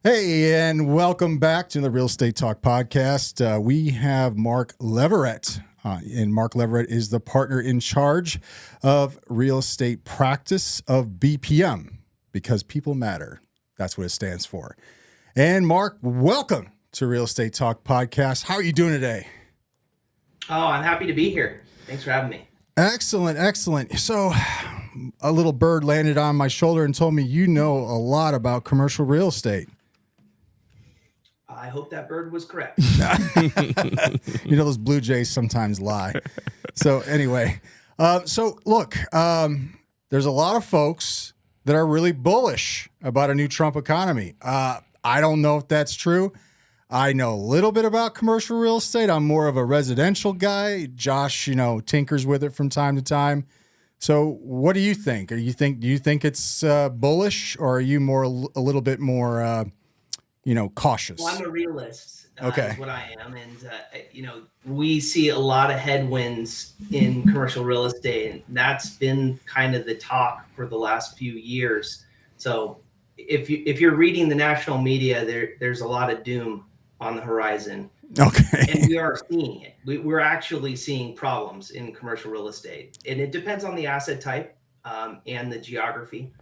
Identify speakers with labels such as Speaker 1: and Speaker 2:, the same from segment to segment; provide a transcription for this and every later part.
Speaker 1: Hey, and welcome back to the Real Estate Talk podcast. We have Mark Leverette, and Mark Leverette is the partner in charge of real estate practice of BPM, because people matter. That's what it stands for. And Mark, welcome to Real Estate Talk podcast. How are you doing today?
Speaker 2: Oh, I'm happy to be here. Thanks for having me.
Speaker 1: Excellent, excellent. So, a little bird landed on my shoulder and told me you know a lot about commercial real estate.
Speaker 2: I hope that bird was correct.
Speaker 1: You know, those Blue Jays sometimes lie. So anyway, look, there's a lot of folks that are really bullish about a new Trump economy. I don't know if that's true. I know a little bit about commercial real estate. I'm more of a residential guy. Josh, tinkers with it from time to time. So what do you think? Do you think it's bullish, or are you a little bit more cautious?
Speaker 2: Well, I'm a realist,
Speaker 1: Okay.
Speaker 2: is what I am. And we see a lot of headwinds in commercial real estate, and that's been kind of the talk for the last few years. So if you're reading the national media, there's a lot of doom on the horizon.
Speaker 1: Okay.
Speaker 2: And we are seeing it. We're actually seeing problems in commercial real estate. And it depends on the asset type and the geography.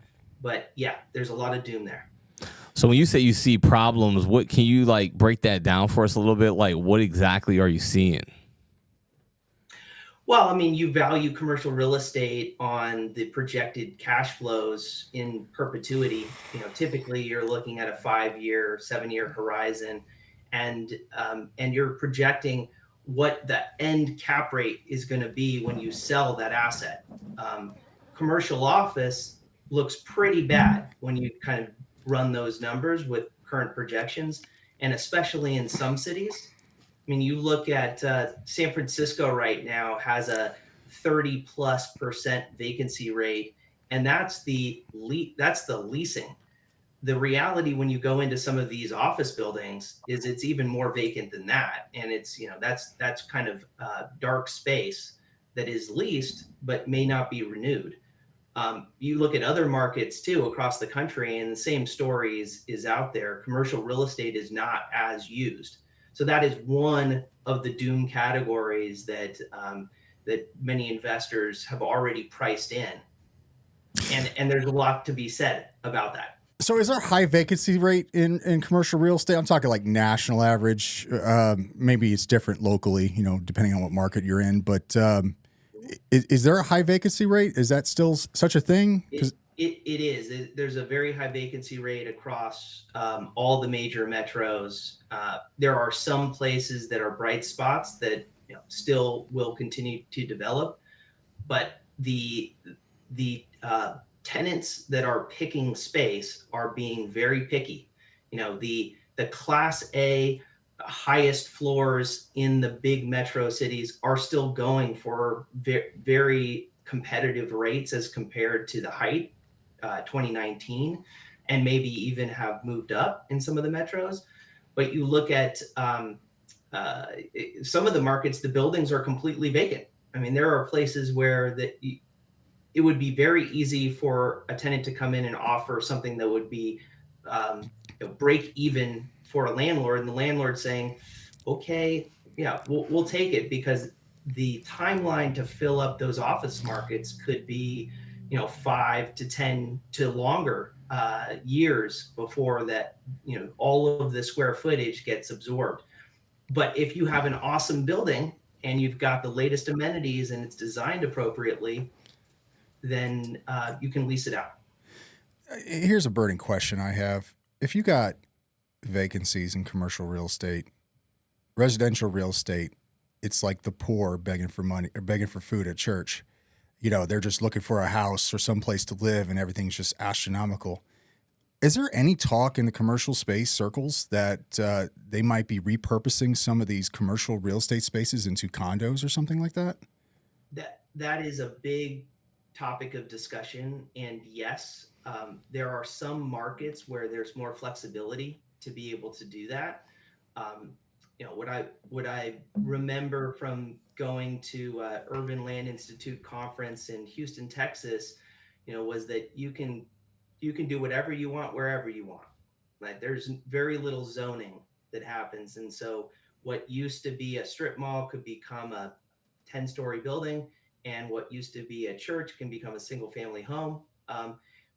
Speaker 2: But yeah, there's a lot of doom there.
Speaker 3: So when you say you see problems, what can you break that down for us a little bit? Like, what exactly are you seeing?
Speaker 2: Well, I mean, you value commercial real estate on the projected cash flows in perpetuity. Typically you're looking at a 5-year, 7-year horizon, and you're projecting what the end cap rate is going to be when you sell that asset. Commercial office looks pretty bad when you kind of run those numbers with current projections, and especially in some cities. I mean, you look at San Francisco right now has a 30+% vacancy rate, and that's the leasing. The reality when you go into some of these office buildings is it's even more vacant than that, and it's that's kind of dark space that is leased but may not be renewed. You look at other markets too across the country, and the same story is out there. Commercial real estate is not as used. So that is one of the doom categories that many investors have already priced in, and there's a lot to be said about that.
Speaker 1: So is there a high vacancy rate in commercial real estate? I'm talking like national average. Maybe it's different locally, depending on what market you're in. But is there a high vacancy rate? Is that still such a thing?
Speaker 2: It is. There's a very high vacancy rate across all the major metros. There are some places that are bright spots that still will continue to develop, but the tenants that are picking space are being very picky. The Class A highest floors in the big metro cities are still going for very competitive rates as compared to the height 2019, and maybe even have moved up in some of the metros. But you look at some of the markets, the buildings are completely vacant. I mean, there are places where it would be very easy for a tenant to come in and offer something that would be break even for a landlord, and the landlord saying, okay, yeah, we'll take it, because the timeline to fill up those office markets could be 5 to 10 to longer years before that all of the square footage gets absorbed. But if you have an awesome building and you've got the latest amenities and it's designed appropriately, then you can lease it out.
Speaker 1: Here's a burning question I have. If you got vacancies in commercial real estate, residential real estate, it's like the poor begging for money or begging for food at church. They're just looking for a house or some place to live, and everything's just astronomical. Is there any talk in the commercial space circles that they might be repurposing some of these commercial real estate spaces into condos or something like that?
Speaker 2: That is a big topic of discussion, and yes, there are some markets where there's more flexibility to be able to do that. Um, what I remember from going to Urban Land Institute conference in Houston, Texas, was that you can do whatever you want wherever you want. Like there's very little zoning that happens. And so what used to be a strip mall could become a 10-story building, and what used to be a church can become a single family home.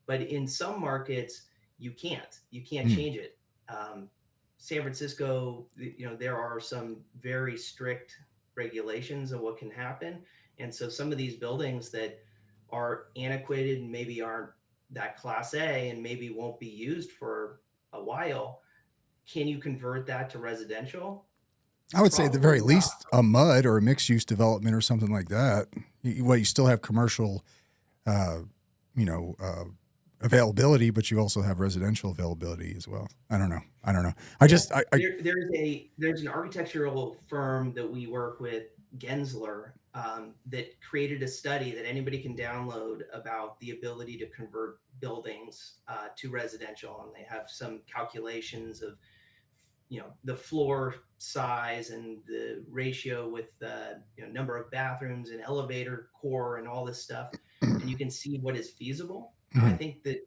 Speaker 2: But in some markets, you can't
Speaker 1: Hmm.
Speaker 2: change it. Um, San Francisco, there are some very strict regulations of what can happen. And so some of these buildings that are antiquated and maybe aren't that class A and maybe won't be used for a while, can you convert that to residential?
Speaker 1: I would say at the
Speaker 2: Probably
Speaker 1: very
Speaker 2: not.
Speaker 1: least a MUD or a mixed use development or something like that. Well, you still have commercial, uh, you know, availability, but you also have residential availability as well. I don't know. I
Speaker 2: Well,
Speaker 1: just, I
Speaker 2: there's an architectural firm that we work with, Gensler, that created a study that anybody can download about the ability to convert buildings to residential, and they have some calculations of the floor size and the ratio with the number of bathrooms and elevator core and all this stuff, and you can see what is feasible. I
Speaker 1: Mhm.
Speaker 2: think that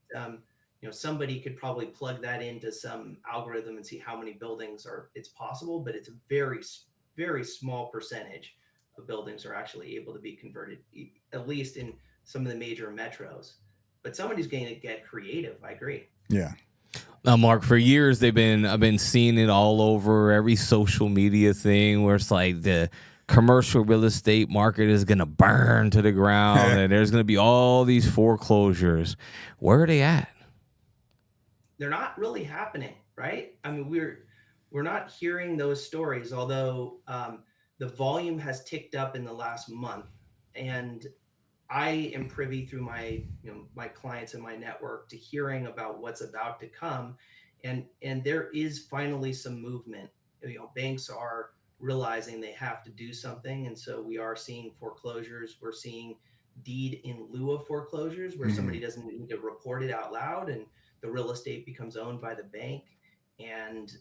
Speaker 2: somebody could probably plug that into some algorithm and see how many buildings are it's possible, but it's a very small percentage of buildings are actually able to be converted, at least in some of the major metros. But somebody's going to get creative. I agree.
Speaker 1: Yeah.
Speaker 3: Now, Mark, for years I've been seeing it all over every social media thing where it's like the commercial real estate market is gonna burn to the ground and there's gonna be all these foreclosures. Where are they at?
Speaker 2: They're not really happening, right? I mean, we're not hearing those stories, although the volume has ticked up in the last month, and I am privy through my clients and my network to hearing about what's about to come, and there is finally some movement. Banks are realizing they have to do something, and so we are seeing foreclosures. We're seeing deed in lieu of foreclosures, where
Speaker 1: Hmm.
Speaker 2: somebody doesn't need to report it out loud, and the real estate becomes owned by the bank, and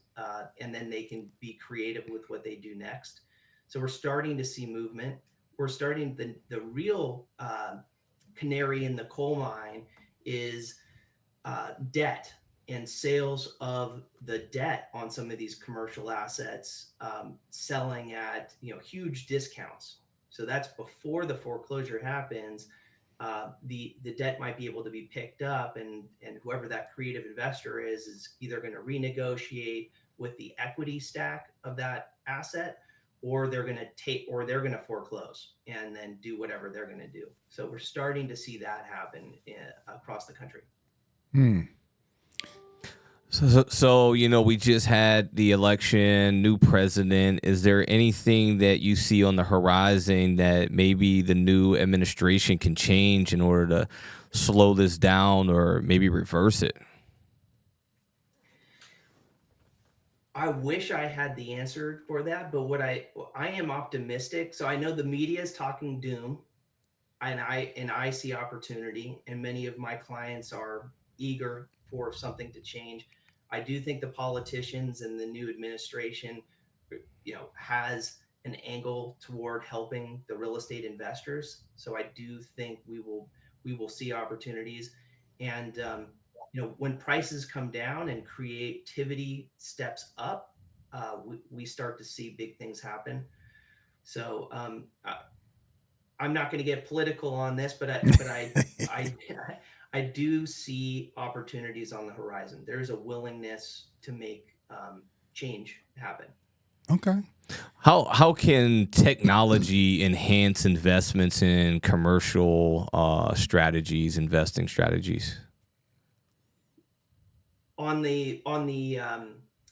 Speaker 2: then they can be creative with what they do next. So we're starting to see movement. We're starting the real canary in the coal mine is debt and sales of the debt on some of these commercial assets, selling at huge discounts. So that's before the foreclosure happens. The debt might be able to be picked up, and whoever that creative investor is either going to renegotiate with the equity stack of that asset, or they're going to foreclose and then do whatever they're going to do. So we're starting to see that happen across the country.
Speaker 1: Hmm.
Speaker 3: So, we just had the election, new president. Is there anything that you see on the horizon that maybe the new administration can change in order to slow this down or maybe reverse it?
Speaker 2: I wish I had the answer for that, but I am optimistic. So I know the media is talking doom, and I see opportunity, and many of my clients are eager for something to change. I do think the politicians and the new administration, has an angle toward helping the real estate investors. So I do think we will see opportunities, and when prices come down and creativity steps up, we start to see big things happen. So I'm not going to get political on this, I I do see opportunities on the horizon. There's a willingness to make change happen.
Speaker 1: Okay.
Speaker 3: How can technology enhance investments in commercial strategies, investing strategies?
Speaker 2: On the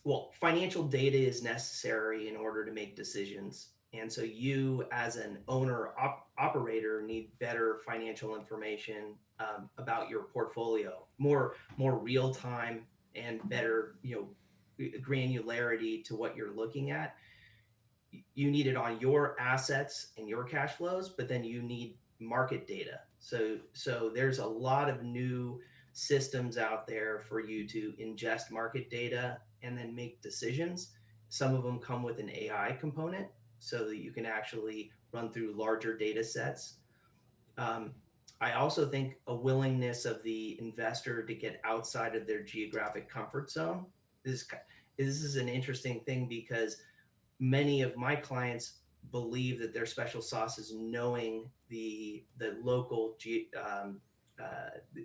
Speaker 2: well, financial data is necessary in order to make decisions, and so you as an operator need better financial information about your portfolio, more real time and better granularity to what you're looking at. You need it on your assets and your cash flows, but then you need market data. So there's a lot of new systems out there for you to ingest market data and then make decisions. Some of them come with an AI component so that you can actually run through larger data sets. Um, I also think a willingness of the investor to get outside of their geographic comfort zone is this is an interesting thing, because many of my clients believe that their special sauce is knowing the local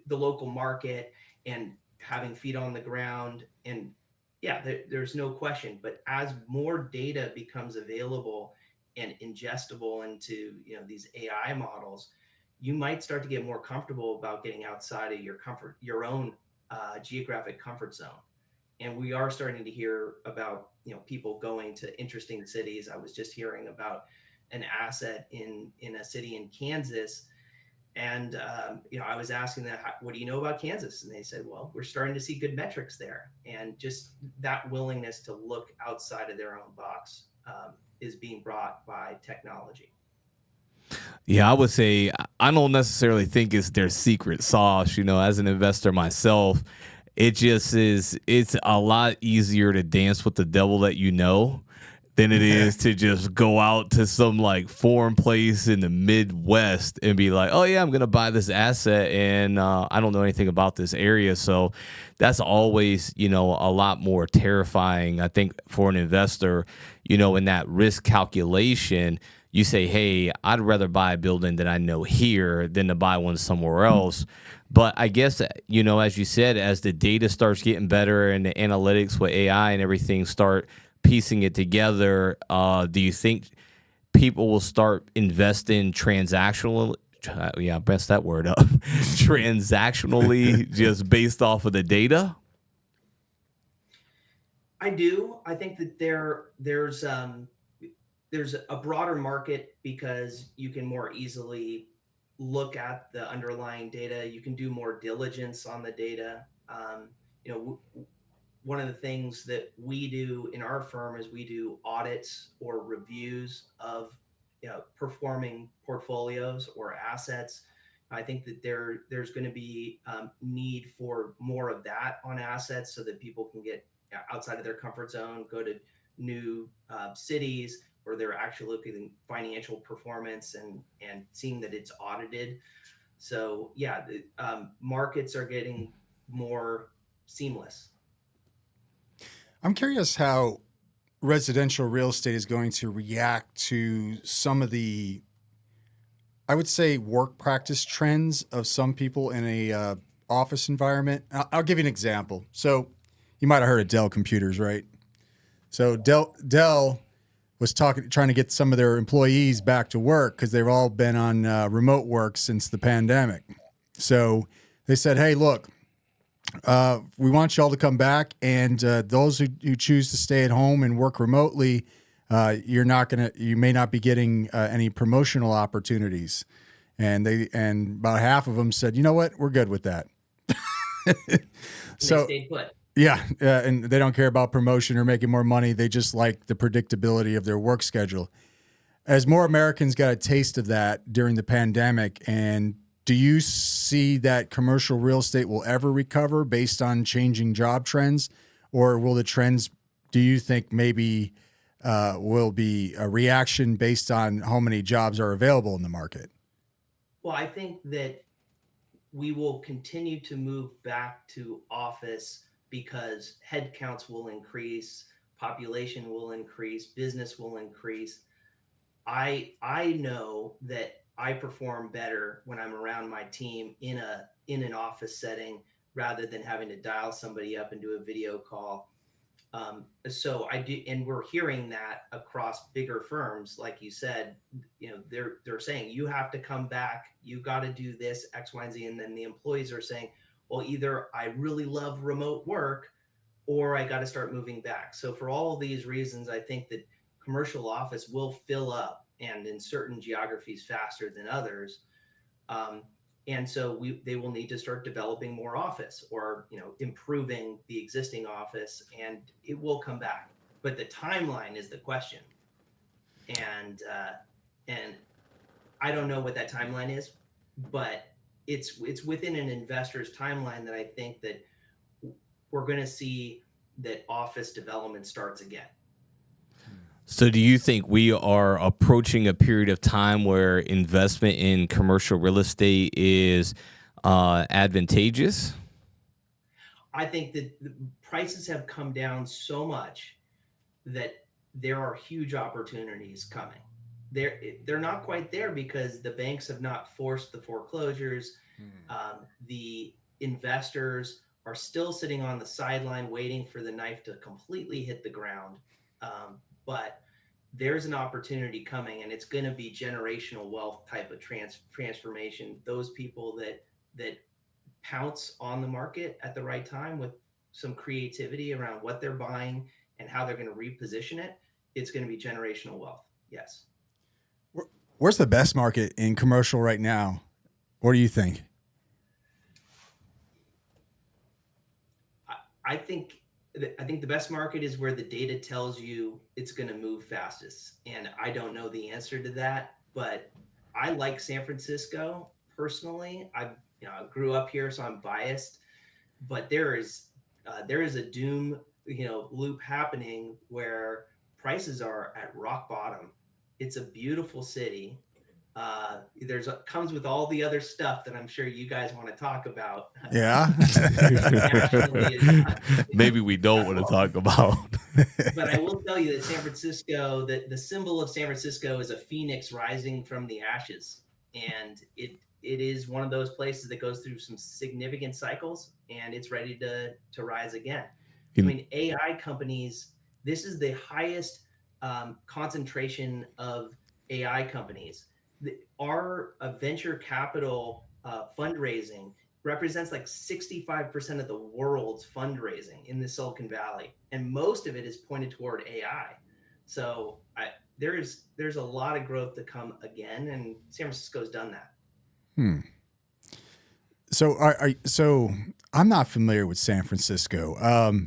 Speaker 2: the local market and having feet on the ground. And yeah, there's no question. But as more data becomes available and ingestible into these AI models, you might start to get more comfortable about getting outside of your own geographic comfort zone. And we are starting to hear about people going to interesting cities. I was just hearing about an asset in a city in Kansas, and I was asking them, what do you know about Kansas? And they said, well, we're starting to see good metrics there. And just that willingness to look outside of their own box is being brought by technology.
Speaker 3: Yeah, I would say I don't necessarily think it's their secret sauce. As an investor myself, it just is. It's a lot easier to dance with the devil that than it is to just go out to some like foreign place in the Midwest and be like, oh yeah, I'm gonna buy this asset, and I don't know anything about this area. So that's always a lot more terrifying, I think, for an investor. In that risk calculation, you say, hey, I'd rather buy a building that I know here than to buy one somewhere else. But I guess, as you said, as the data starts getting better and the analytics with AI and everything start piecing it together, do you think people will start investing transactional? Yeah, I messed that word up. Transactionally, just based off of the data?
Speaker 2: I do. I think that there's a broader market because you can more easily look at the underlying data. You can do more diligence on the data. You know, one of the things that we do in our firm is we do audits or reviews of performing portfolios or assets. I think that there's going to be need for more of that on assets so that people can get outside of their comfort zone, go to new cities where they're actually looking at financial performance and seeing that it's audited. So yeah, the markets are getting more seamless.
Speaker 1: I'm curious how residential real estate is going to react to some of the, I would say, work practice trends of some people in a office environment. I'll give you an example. So you might have heard of Dell Computers, right? So Dell was trying to get some of their employees back to work because they've all been on remote work since the pandemic. So they said, hey, look, we want y'all to come back, and those who choose to stay at home and work remotely, you may not be getting any promotional opportunities. And about half of them said, you know what, we're good with that.
Speaker 2: So they stayed put.
Speaker 1: Yeah, and they don't care about promotion or making more money. They just like the predictability of their work schedule. As more Americans got a taste of that during the pandemic, and do you see that commercial real estate will ever recover based on changing job trends? Or will the trends, do you think, maybe will be a reaction based on how many jobs are available in the market?
Speaker 2: Well, I think that we will continue to move back to office because headcounts will increase, population will increase, business will increase. I know that I perform better when I'm around my team in an office setting rather than having to dial somebody up and do a video call. So I do, and we're hearing that across bigger firms, like you said. They're saying you have to come back, you got to do this X, Y, and Z, and then the employees are saying, well, either I really love remote work, or I got to start moving back. So for all of these reasons, I think that commercial office will fill up, and in certain geographies faster than others. And so they will need to start developing more office, or improving the existing office, and it will come back. But the timeline is the question, and I don't know what that timeline is, but it's within an investor's timeline that I think that we're going to see that office development starts again.
Speaker 3: So do you think we are approaching a period of time where investment in commercial real estate is advantageous?
Speaker 2: I think that the prices have come down so much that there are huge opportunities coming. They're not quite there because the banks have not forced the foreclosures. The investors are still sitting on the sideline waiting for the knife to completely hit the ground. But there's an opportunity coming, and it's going to be generational wealth type of transformation. Those people that pounce on the market at the right time with some creativity around what they're buying and how they're going to reposition it, it's going to be generational wealth. Yes.
Speaker 1: Where's the best market in commercial right now? What do you think?
Speaker 2: I think the best market is where the data tells you it's going to move fastest. And I don't know the answer to that, but I like San Francisco personally. I grew up here, so I'm biased. But there is a doom loop happening where prices are at rock bottom. It's a beautiful city. Comes with all the other stuff that I'm sure you guys want to talk about.
Speaker 1: Yeah.
Speaker 2: Nationally,
Speaker 3: Maybe we don't want to talk about.
Speaker 2: but I will tell you that San Francisco, that the symbol of San Francisco is a phoenix rising from the ashes, and it is one of those places that goes through some significant cycles, and it's ready to rise again. I mean, AI companies. This is the highest concentration of AI companies. Our venture capital fundraising represents like 65% of the world's fundraising in the Silicon Valley, and most of it is pointed toward AI. So there's a lot of growth to come again, and San Francisco's done that.
Speaker 1: So I'm not familiar with San Francisco.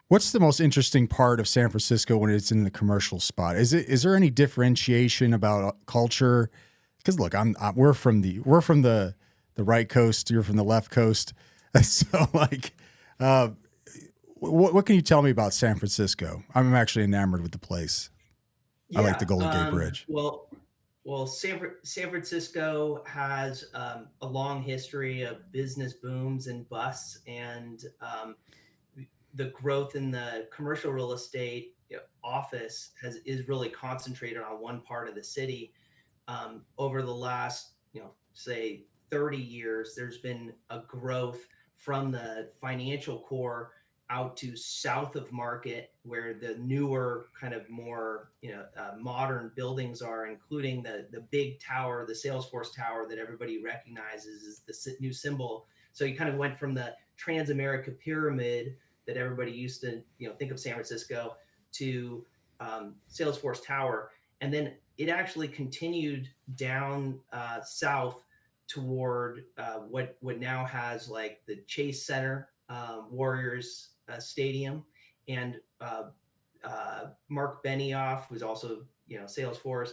Speaker 1: What's the most interesting part of San Francisco when it's in the commercial spot? Is there any differentiation about culture? Because look, we're from the right coast. You're from the left coast. So like, what can you tell me about San Francisco? I'm actually enamored with the place.
Speaker 2: Yeah,
Speaker 1: I like the Golden Gate Bridge.
Speaker 2: Well, San Francisco has a long history of business booms and busts, and the growth in the commercial real estate office is really concentrated on one part of the city. Over the last, say 30 years, there's been a growth from the financial core out to south of Market, where the newer kind of more modern buildings are, including the big tower, the Salesforce Tower that everybody recognizes is the new symbol. So you kind of went from the Transamerica Pyramid that everybody used to think of San Francisco to Salesforce Tower, and then it actually continued down south toward what now has like the Chase Center, Warriors Stadium, and Mark Benioff, who's also Salesforce,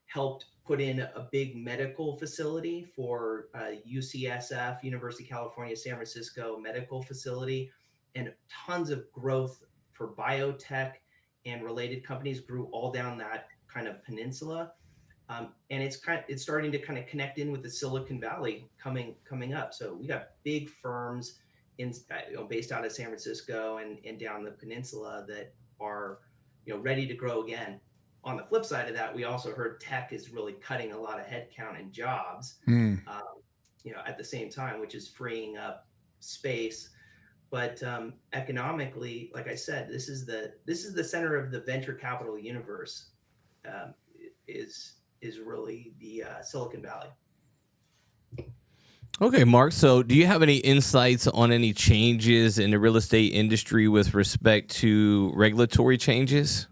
Speaker 2: helped put in a big medical facility for UCSF, University of California, San Francisco medical facility, and tons of growth for biotech and related companies grew all down that kind of peninsula. And it's starting to kind of connect in with the Silicon Valley coming up. So we got big firms based out of San Francisco and down the peninsula that are ready to grow again. On the flip side of that, we also heard tech is really cutting a lot of headcount and jobs, at the same time, which is freeing up space. But economically, like I said, this is the center of the venture capital universe. Is really the Silicon Valley.
Speaker 3: Okay, Mark. So do you have any insights on any changes in the real estate industry with respect to regulatory changes?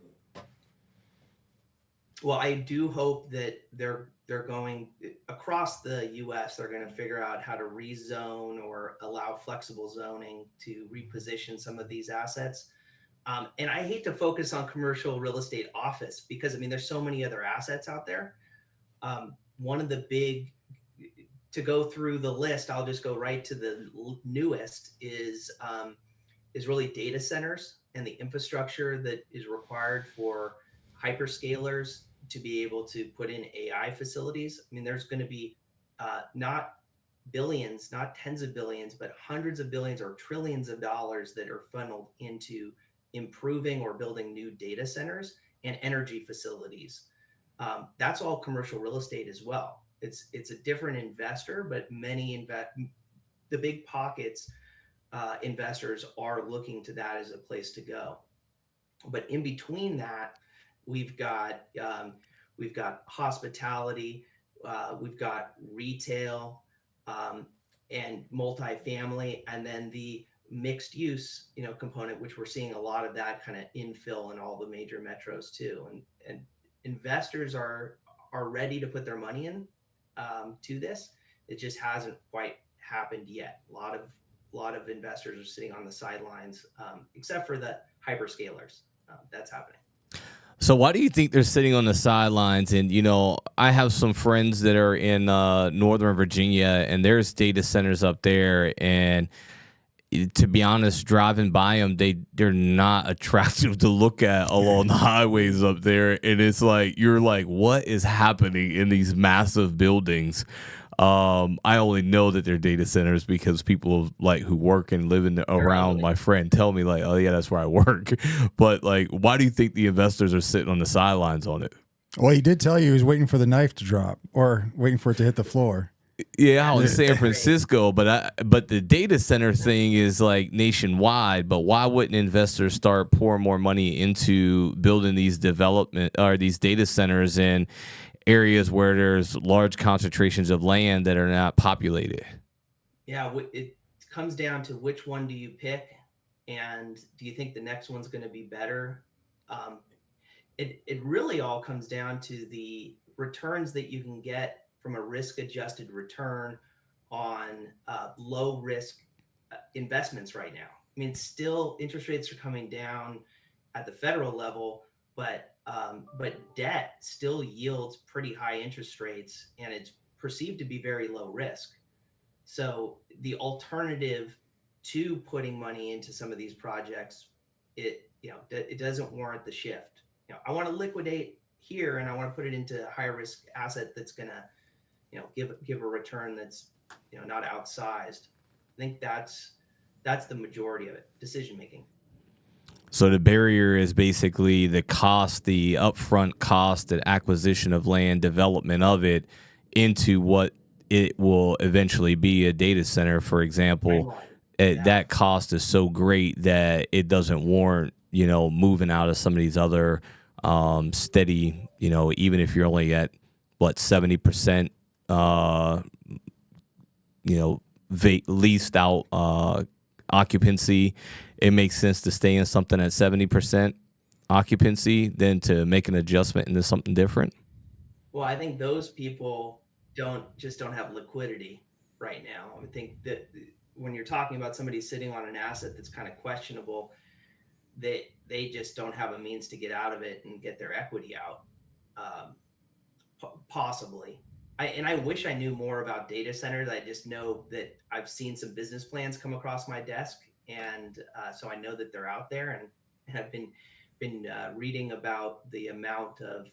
Speaker 2: Well, I do hope that they're going across the U.S. They're going to figure out how to rezone or allow flexible zoning to reposition some of these assets. And I hate to focus on commercial real estate office because there's so many other assets out there. One of the big, to go through the list, I'll just go right to the newest is really data centers. and the infrastructure that is required for hyperscalers to be able to put in AI facilities. I mean, there's going to be not billions, not tens of billions, but hundreds of billions or trillions of dollars that are funneled into improving or building new data centers and energy facilities. That's all commercial real estate as well. It's a different investor, but the big pockets investors are looking to that as a place to go. But in between that, we've got we've got hospitality, we've got retail, um, and multifamily, and then the mixed use, component, which we're seeing a lot of that kind of infill in all the major metros too. And investors are ready to put their money in to this. It just hasn't quite happened yet. A lot of investors are sitting on the sidelines, except for the hyperscalers. That's happening.
Speaker 3: So why do you think they're sitting on the sidelines? And, I have some friends that are in Northern Virginia, and there's data centers up there. And to be honest, driving by them, they're not attractive to look at along the highways up there. And it's like, you're like, what is happening in these massive buildings? I only know that they're data centers because people like who work and live around my friend tell me like, oh yeah, that's where I work. But like, why do you think the investors are sitting on the sidelines on it?
Speaker 1: Well, he did tell you he was waiting for the knife to drop or waiting for it to hit the floor.
Speaker 3: Yeah, out in San Francisco, but the data center thing is like nationwide. But why wouldn't investors start pouring more money into building these development or these data centers in areas where there's large concentrations of land that are not populated?
Speaker 2: Yeah, it comes down to which one do you pick, and do you think the next one's going to be better? Um, it really all comes down to the returns that you can get from a risk adjusted return on low risk investments right now. I mean, still interest rates are coming down at the federal level, but debt still yields pretty high interest rates, and it's perceived to be very low risk. So the alternative to putting money into some of these projects, it doesn't warrant the shift. I want to liquidate here and I want to put it into a higher risk asset that's going to, give a return that's, not outsized. I think that's the majority of it. Decision making.
Speaker 3: So the barrier is basically the cost, the upfront cost and acquisition of land, development of it into what it will eventually be a data center, for example.
Speaker 2: Yeah.
Speaker 3: That cost is so great that it doesn't warrant, moving out of some of these other steady, even if you're only at 70%, leased out occupancy. It makes sense to stay in something at 70% occupancy than to make an adjustment into something different.
Speaker 2: Well, I think those people don't have liquidity right now. I think that when you're talking about somebody sitting on an asset that's kind of questionable, they just don't have a means to get out of it and get their equity out. Possibly. I wish I knew more about data centers. I just know that I've seen some business plans come across my desk, and so I know that they're out there, and I've been reading about the amount of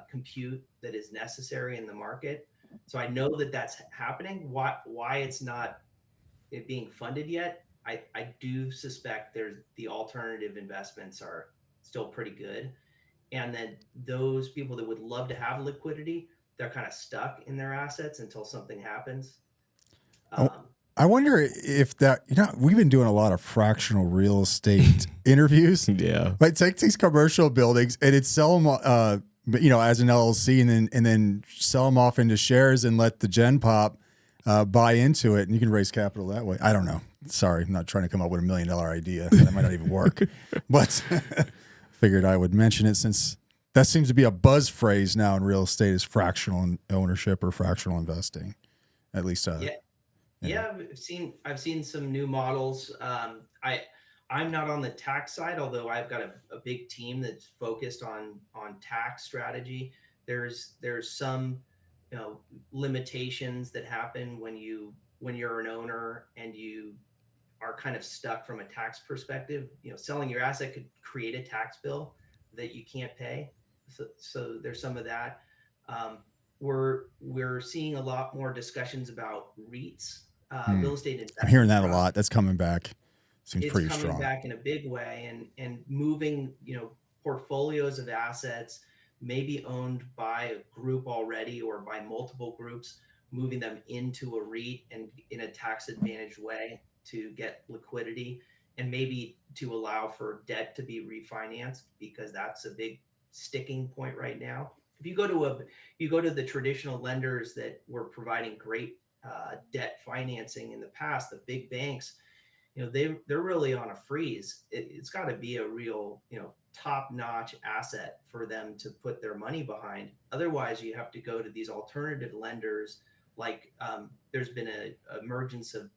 Speaker 2: compute that is necessary in the market. So I know that that's happening. Why it's not being funded yet? I do suspect the alternative investments are still pretty good, and then those people that would love to have liquidity, they're kind of stuck in their assets until something happens.
Speaker 1: I wonder if that, we've been doing a lot of fractional real estate interviews.
Speaker 3: Yeah.
Speaker 1: But take these commercial buildings and it's sell them, as an LLC and then sell them off into shares and let the gen pop buy into it. And you can raise capital that way. I don't know. Sorry, I'm not trying to come up with $1 million idea. That might not even work. But figured I would mention it since that seems to be a buzz phrase now in real estate is fractional ownership or fractional investing. At least,
Speaker 2: yeah, I've seen some new models. I'm not on the tax side, although I've got a big team that's focused on tax strategy. There's some limitations that happen when you're an owner and you are kind of stuck from a tax perspective. Selling your asset could create a tax bill that you can't pay. So there's some of that. We're seeing a lot more discussions about REITs, real estate
Speaker 1: I'm hearing
Speaker 2: investment
Speaker 1: that a
Speaker 2: trusts.
Speaker 1: lot. That's coming back. Seems
Speaker 2: It's
Speaker 1: pretty
Speaker 2: coming
Speaker 1: strong.
Speaker 2: back in a big way, and moving portfolios of assets maybe owned by a group already or by multiple groups, moving them into a REIT and in a tax advantaged way to get liquidity, and maybe to allow for debt to be refinanced, because that's a big sticking point right now. If you go to the traditional lenders that were providing great debt financing in the past, the big banks, they're really on a freeze. It's got to be a real top notch asset for them to put their money behind. Otherwise, you have to go to these alternative lenders. Like there's been a emergence of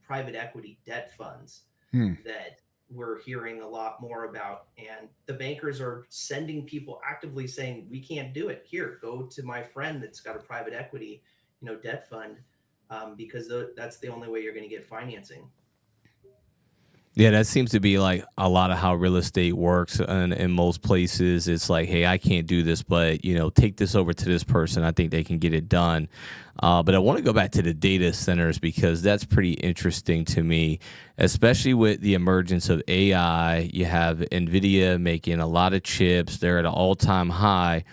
Speaker 2: private equity debt funds that we're hearing a lot more about, and the bankers are sending people actively saying, we can't do it, here, go to my friend that's got a private equity debt fund, because that's the only way you're going to get financing.
Speaker 3: Yeah, that seems to be like a lot of how real estate works. And in most places, it's like, hey, I can't do this, but take this over to this person. I think they can get it done. But I want to go back to the data centers, because that's pretty interesting to me, especially with the emergence of AI. You have NVIDIA making a lot of chips. They're at an all-time high.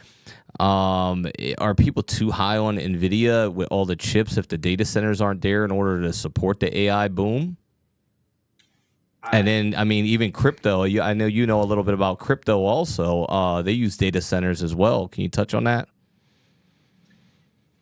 Speaker 3: Are people too high on NVIDIA with all the chips if the data centers aren't there in order to support the AI boom? And then, I mean, even crypto, I know you know a little bit about crypto also. They use data centers as well. Can you touch on that?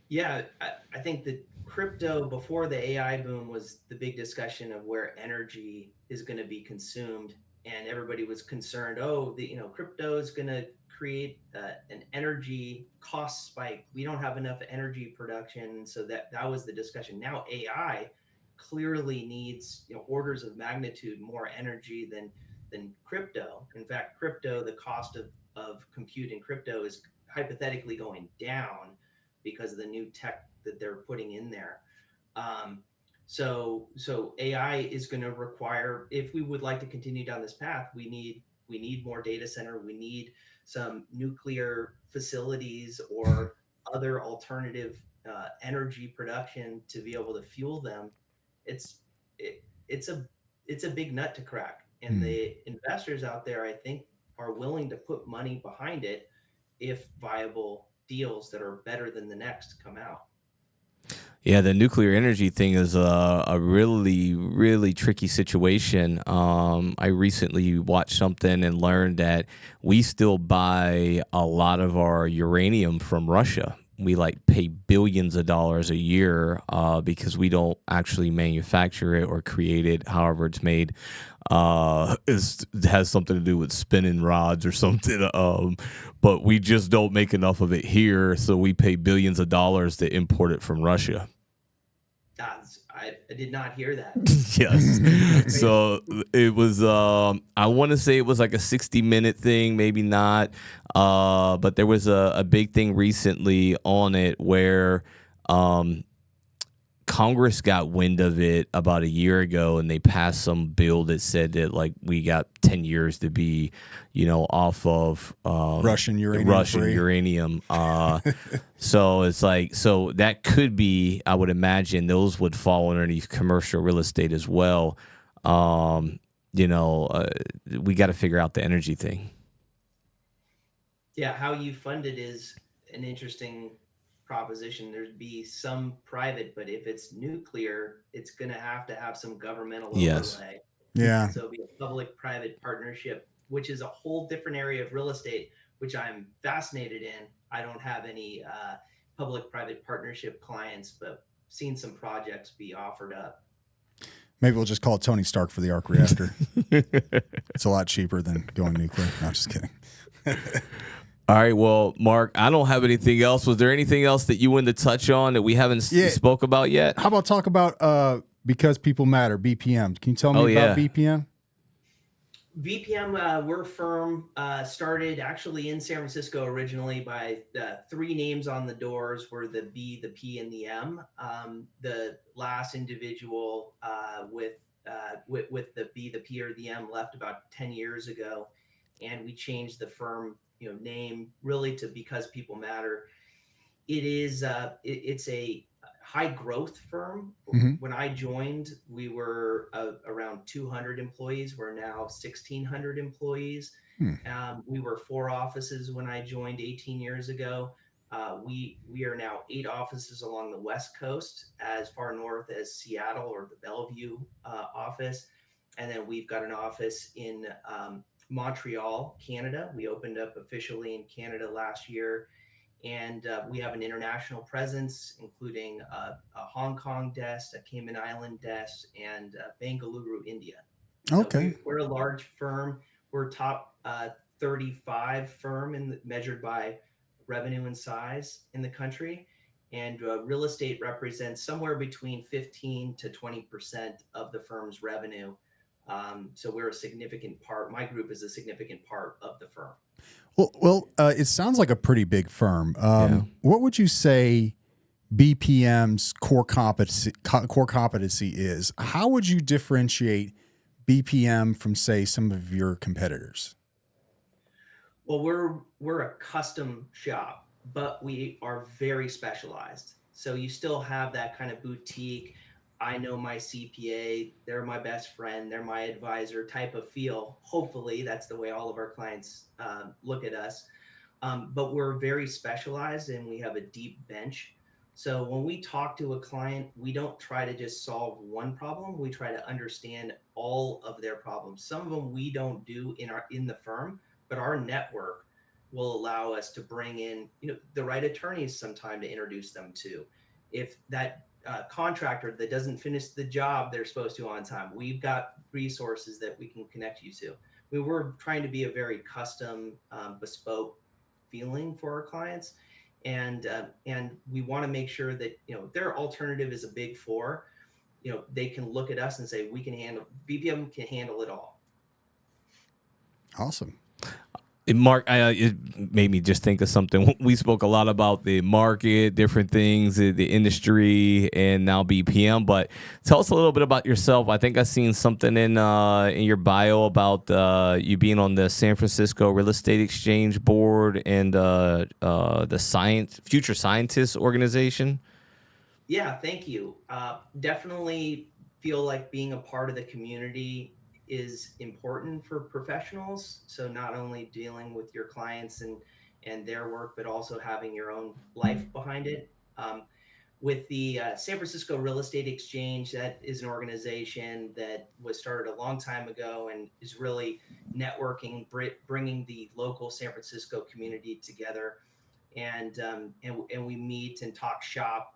Speaker 2: Yeah, I think that crypto, before the AI boom, was the big discussion of where energy is going to be consumed, and everybody was concerned. Oh, crypto is going to create an energy cost spike. We don't have enough energy production, so that was the discussion. Now AI clearly needs orders of magnitude more energy than crypto. In fact, crypto, the cost of compute in crypto is hypothetically going down because of the new tech that they're putting in there. So AI is going to require, if we would like to continue down this path, we need more data center. We need some nuclear facilities or other alternative energy production to be able to fuel them. It's it, it's a it's a big nut to crack, and the investors out there, I think, are willing to put money behind it if viable deals that are better than the next come out.
Speaker 3: Yeah, the nuclear energy thing is a really, really tricky situation. I recently watched something and learned that we still buy a lot of our uranium from Russia. We like pay billions of dollars a year because we don't actually manufacture it or create it, however it's made. It has something to do with spinning rods or something. But we just don't make enough of it here, so we pay billions of dollars to import it from Russia.
Speaker 2: I did not hear that.
Speaker 3: Yes. So it was, I want to say it was like a 60-minute thing, maybe not. But there was a big thing recently on it where Congress got wind of it about a year ago, and they passed some bill that said that like we got 10 years to be, off of
Speaker 1: Russian uranium.
Speaker 3: So it's like, so that could be, I would imagine those would fall underneath commercial real estate as well. We got to figure out the energy thing.
Speaker 2: Yeah, how you fund it is an interesting proposition. There'd be some private, but if it's nuclear, it's going to have some governmental overlay.
Speaker 1: Yeah.
Speaker 2: So it'll be a public-private partnership, which is a whole different area of real estate, which I'm fascinated in. I don't have any public-private partnership clients, but seen some projects be offered up.
Speaker 1: Maybe we'll just call it Tony Stark for the arc reactor. It's a lot cheaper than going nuclear. No, I'm just kidding.
Speaker 3: All right, well, Mark, I don't have anything else. Was there anything else that you wanted to touch on that we haven't spoke about yet?
Speaker 1: How about talk about Because People Matter, BPM? Can you tell me about BPM?
Speaker 2: BPM, we're a firm started actually in San Francisco originally by three names on the doors were the B, the P, and the M. The last individual with with the B, the P, or the M left about 10 years ago, and we changed the firm name really to Because People Matter. It's a high growth firm.
Speaker 1: Mhm.
Speaker 2: When I joined, we were around 200 employees. We're now 1,600 employees.
Speaker 1: Hmm.
Speaker 2: We were 4 offices when I joined 18 years ago. We are now 8 offices along the West Coast, as far north as Seattle or the Bellevue office, and then we've got an office in Montreal, Canada. We opened up officially in Canada last year, and we have an international presence, including a Hong Kong desk, a Cayman Island desk, and Bengaluru, India. So
Speaker 1: Okay.
Speaker 2: we're a large firm. We're top 35 firm measured by revenue and size in the country. And real estate represents somewhere between 15 to 20% of the firm's revenue. So we're a significant part. My group is a significant part of the firm.
Speaker 1: Well, it sounds like a pretty big firm.
Speaker 3: Yeah.
Speaker 1: What would you say BPM's core competency is? How would you differentiate BPM from, say, some of your competitors?
Speaker 2: Well, we're a custom shop, but we are very specialized. So you still have that kind of boutique, I know my CPA, they're my best friend, they're my advisor type of feel. Hopefully, that's the way all of our clients look at us. But we're very specialized and we have a deep bench. So when we talk to a client, we don't try to just solve one problem. We try to understand all of their problems. Some of them we don't do in the firm, but our network will allow us to bring in the right attorneys sometime to introduce them to. If that contractor that doesn't finish the job they're supposed to on time, we've got resources that we can connect you to. We're trying to be a very custom, bespoke feeling for our clients, and we want to make sure that their alternative is a big four. They can look at us and say we can handle BPM can handle it all.
Speaker 1: Awesome.
Speaker 3: Mark, it made me just think of something. We spoke a lot about the market, different things, the industry, and now BPM. But tell us a little bit about yourself. I think I seen something in your bio about you being on the San Francisco Real Estate Exchange Board and the Future Scientists organization.
Speaker 2: Yeah, thank you. Definitely feel like being a part of the community is important for professionals. So not only dealing with your clients and their work, but also having your own life behind it. With the San Francisco Real Estate Exchange, that is an organization that was started a long time ago and is really networking, bringing the local San Francisco community together. And we meet and talk shop.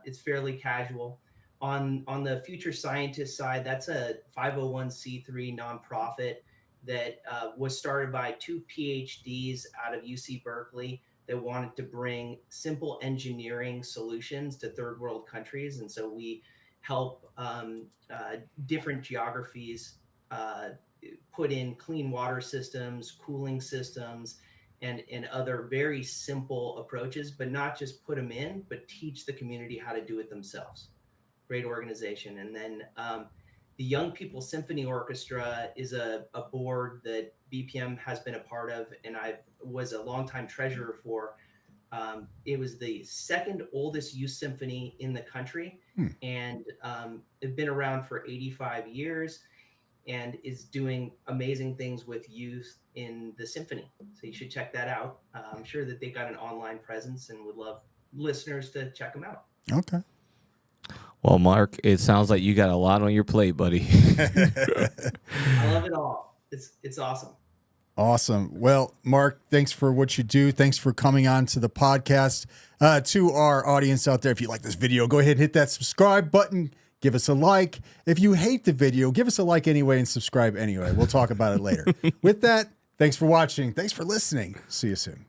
Speaker 2: It's fairly casual. On the Future Scientist side, that's a 501c3 nonprofit that was started by 2 PhDs out of UC Berkeley that wanted to bring simple engineering solutions to third world countries. And so we help different geographies put in clean water systems, cooling systems, and other very simple approaches, but not just put them in, but teach the community how to do it themselves. Great organization. And then the Young People Symphony Orchestra is a board that BPM has been a part of, and I was a longtime treasurer for. It was the second oldest youth symphony in the country, and it's been around for 85 years and is doing amazing things with youth in the symphony. So you should check that out. I'm sure that they've got an online presence and would love listeners to check them out.
Speaker 1: Okay.
Speaker 3: Well, Mark, it sounds like you got a lot on your plate, buddy.
Speaker 2: I love it all. It's awesome.
Speaker 1: Awesome. Well, Mark, thanks for what you do. Thanks for coming on to the podcast. To our audience out there, if you like this video, go ahead and hit that subscribe button. Give us a like. If you hate the video, give us a like anyway and subscribe anyway. We'll talk about it later. With that, thanks for watching. Thanks for listening. See you soon.